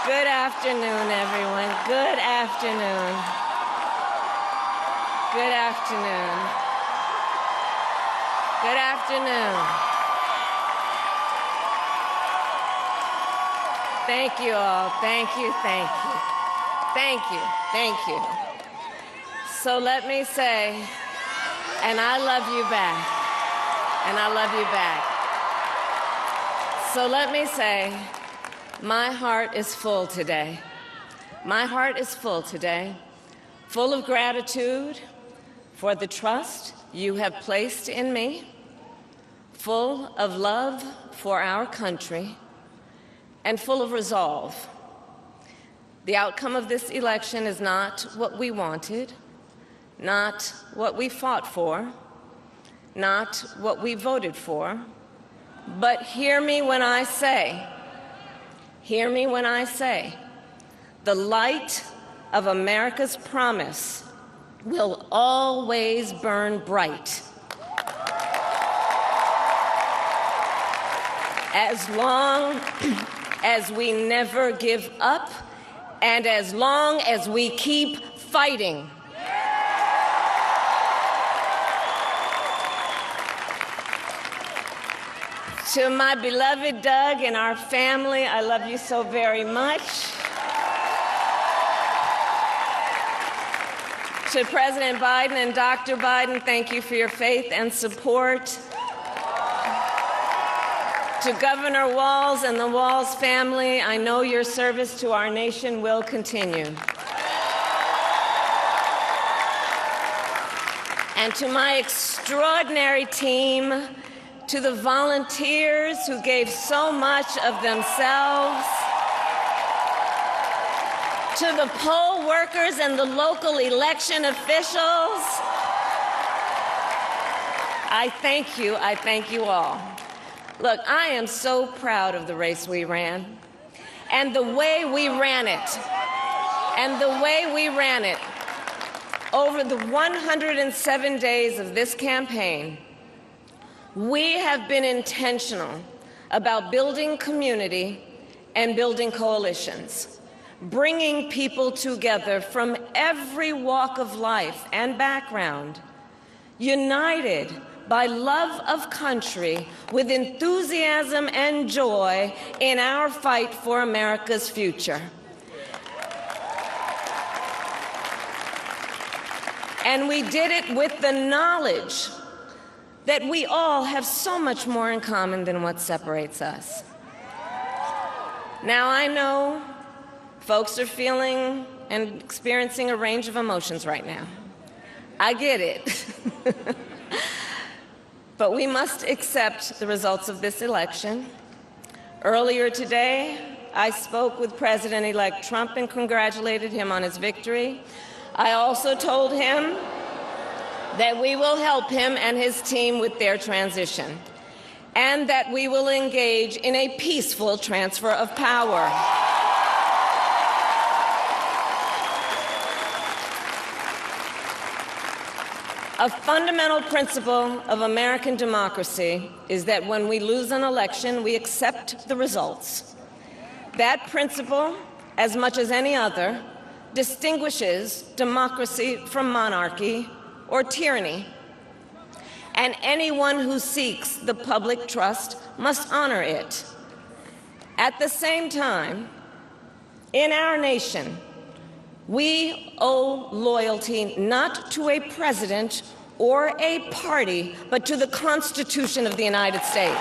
Good afternoon, everyone. Good afternoon. Good afternoon. Good afternoon. Thank you all. Thank you, thank you. Thank you, thank you. So let me say, and I love you back. And I love you back. So let me say, my heart is full today. My heart is full today, full of gratitude for the trust you have placed in me, full of love for our country, and full of resolve. The outcome of this election is not what we wanted, not what we fought for, not what we voted for, but hear me when I say, the light of America's promise will always burn bright. As long as we never give up and as long as we keep fighting. To my beloved Doug and our family, I love you so very much. To President Biden and Dr. Biden, thank you for your faith and support. To Governor Walz and the Walz family, I know your service to our nation will continue. And to my extraordinary team, to the volunteers who gave so much of themselves, to the poll workers and the local election officials, I thank you all. Look, I am so proud of the race we ran, and the way we ran it, over the 107 days of this campaign. We have been intentional about building community and building coalitions, bringing people together from every walk of life and background, united by love of country with enthusiasm and joy in our fight for America's future. And we did it with the knowledge that we all have so much more in common than what separates us. Now, I know folks are feeling and experiencing a range of emotions right now. I get it. But we accept the results of this election. Earlier today, I spoke with President-elect Trump and congratulated him on his victory. I also told him that we will help him and his team with their transition, and that we will engage in a peaceful transfer of power. A fundamental principle of American democracy is that when we lose an election, we accept the results. That principle, as much as any other, distinguishes democracy from monarchy or tyranny, and anyone who seeks the public trust must honor it. At the same time, in our nation, we owe loyalty not to a president or a party, but to the Constitution of the United States.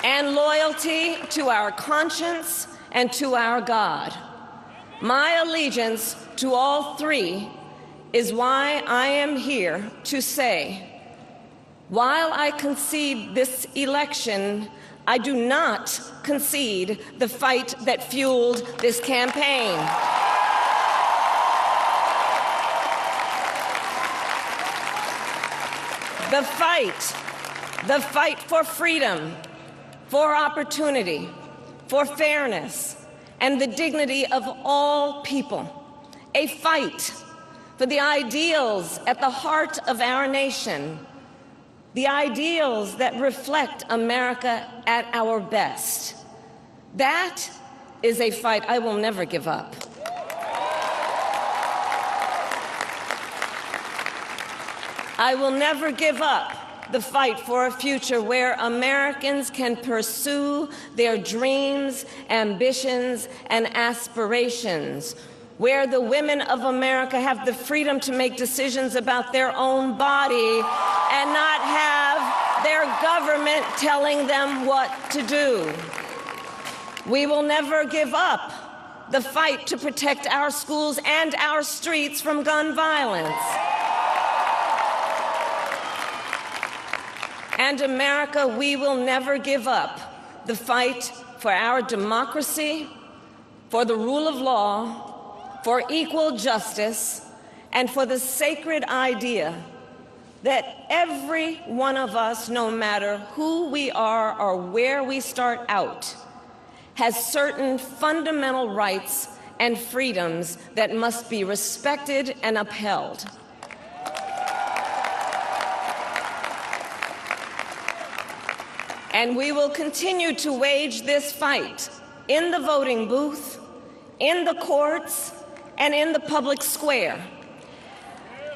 And loyalty to our conscience and to our God. My allegiance to all three is why I am here to say, while I concede this election, I do not concede the fight that fueled this campaign. The fight for freedom, for opportunity, for fairness, and the dignity of all people. A fight for the ideals at the heart of our nation. the ideals that reflect America at our best. That is a fight I will never give up. I will never give up the fight for a future where Americans can pursue their dreams, ambitions, and aspirations, where the women of America have the freedom to make decisions about their own body and not have their government telling them what to do. We will never give up the fight to protect our schools and our streets from gun violence. And America, we will never give up the fight for our democracy, for the rule of law, for equal justice, and for the sacred idea that every one of us, no matter who we are or where we start out, has certain fundamental rights and freedoms that must be respected and upheld. And we will continue to wage this fight in the voting booth, in the courts, and in the public square.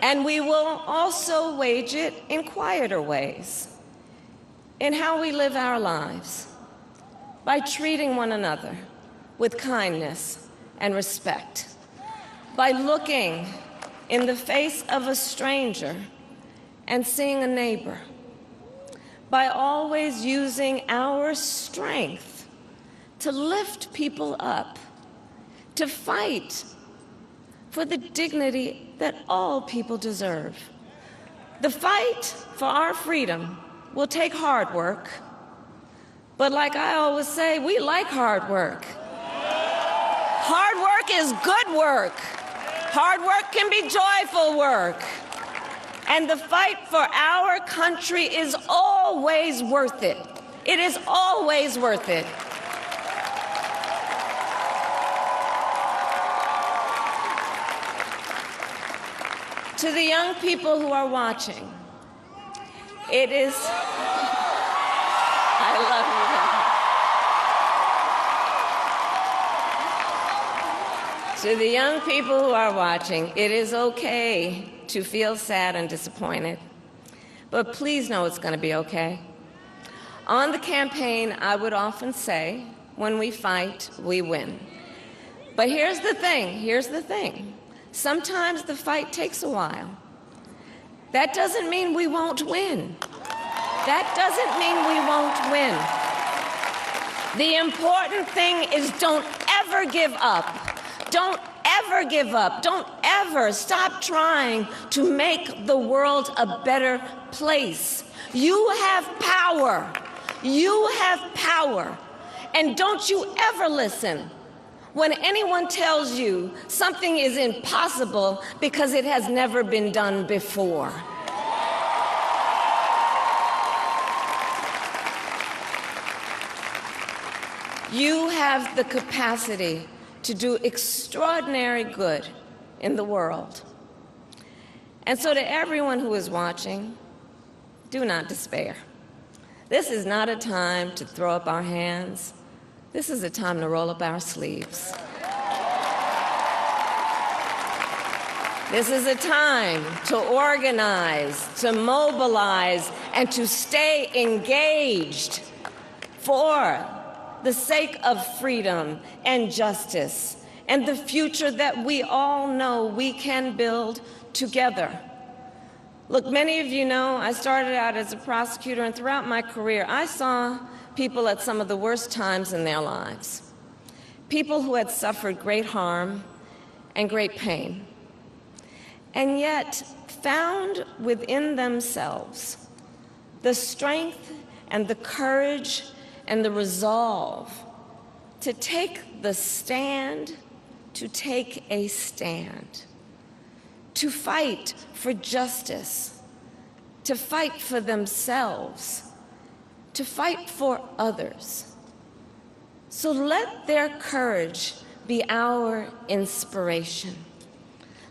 And we will also wage it in quieter ways, in how we live our lives, by treating one another with kindness and respect, by looking in the face of a stranger and seeing a neighbor, by always using our strength to lift people up, to fight for the dignity that all people deserve. The fight for our freedom will take hard work, but like I always say, we like hard work. Hard work is good work. Hard work can be joyful work. And the fight for our country is always worth it. It is always worth it. To the young people who are watching, it is... I love you. To the young people who are watching, it is okay to feel sad and disappointed, but please know it's going to be okay. On the campaign, I would often say, when we fight, we win. But here's the thing. Sometimes the fight takes a while. That doesn't mean we won't win. That doesn't mean we won't win. The important thing is don't ever give up. Don't ever give up. Don't ever stop trying to make the world a better place. You have power. You have power. And don't you ever listen when anyone tells you something is impossible because it has never been done before. You have the capacity to do extraordinary good in the world. And so to everyone who is watching, do not despair. This is not a time to throw up our hands. This is a time to roll up our sleeves. This is a time to organize, to mobilize, and to stay engaged for the sake of freedom and justice and the future that we all know we can build together. Look, many of you know I started out as a prosecutor, and throughout my career I saw people at some of the worst times in their lives, people who had suffered great harm and great pain, and yet found within themselves the strength and the courage and the resolve to take the stand, to take a stand, to fight for justice, to fight for themselves, to fight for others. So let their courage be our inspiration.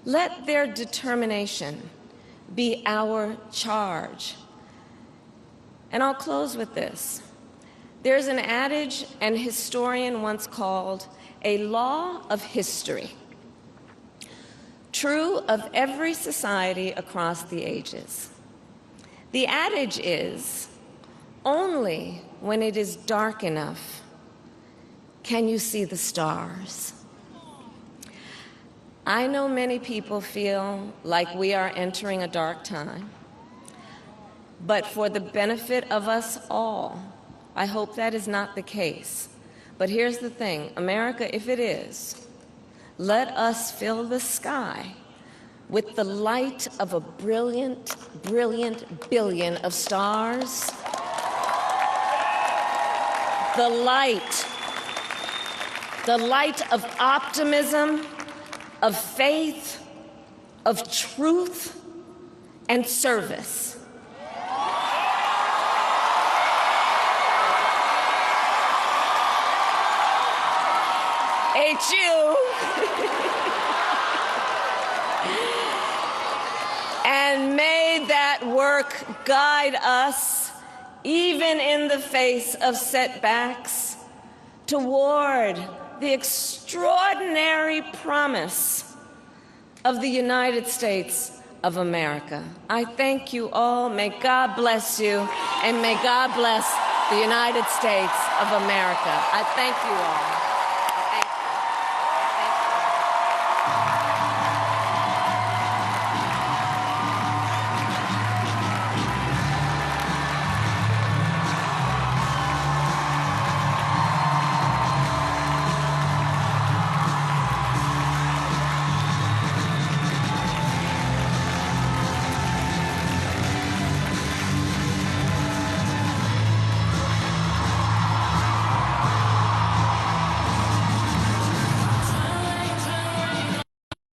Let their determination be our charge. And I'll close with this. There's an adage an historian once called a law of history, true of every society across the ages. The adage is, only when it is dark enough can you see the stars. I know many people feel like we are entering a dark time, but for the benefit of us all, I hope that is not the case. But here's the thing, America, if it is, let us fill the sky with the light of a brilliant, brilliant billion of stars. The light of optimism, of faith, of truth, and service. HU. And may that work guide us, even in the face of setbacks, toward the extraordinary promise of the United States of America. I thank you all. May God bless you, and may God bless the United States of America. I thank you all.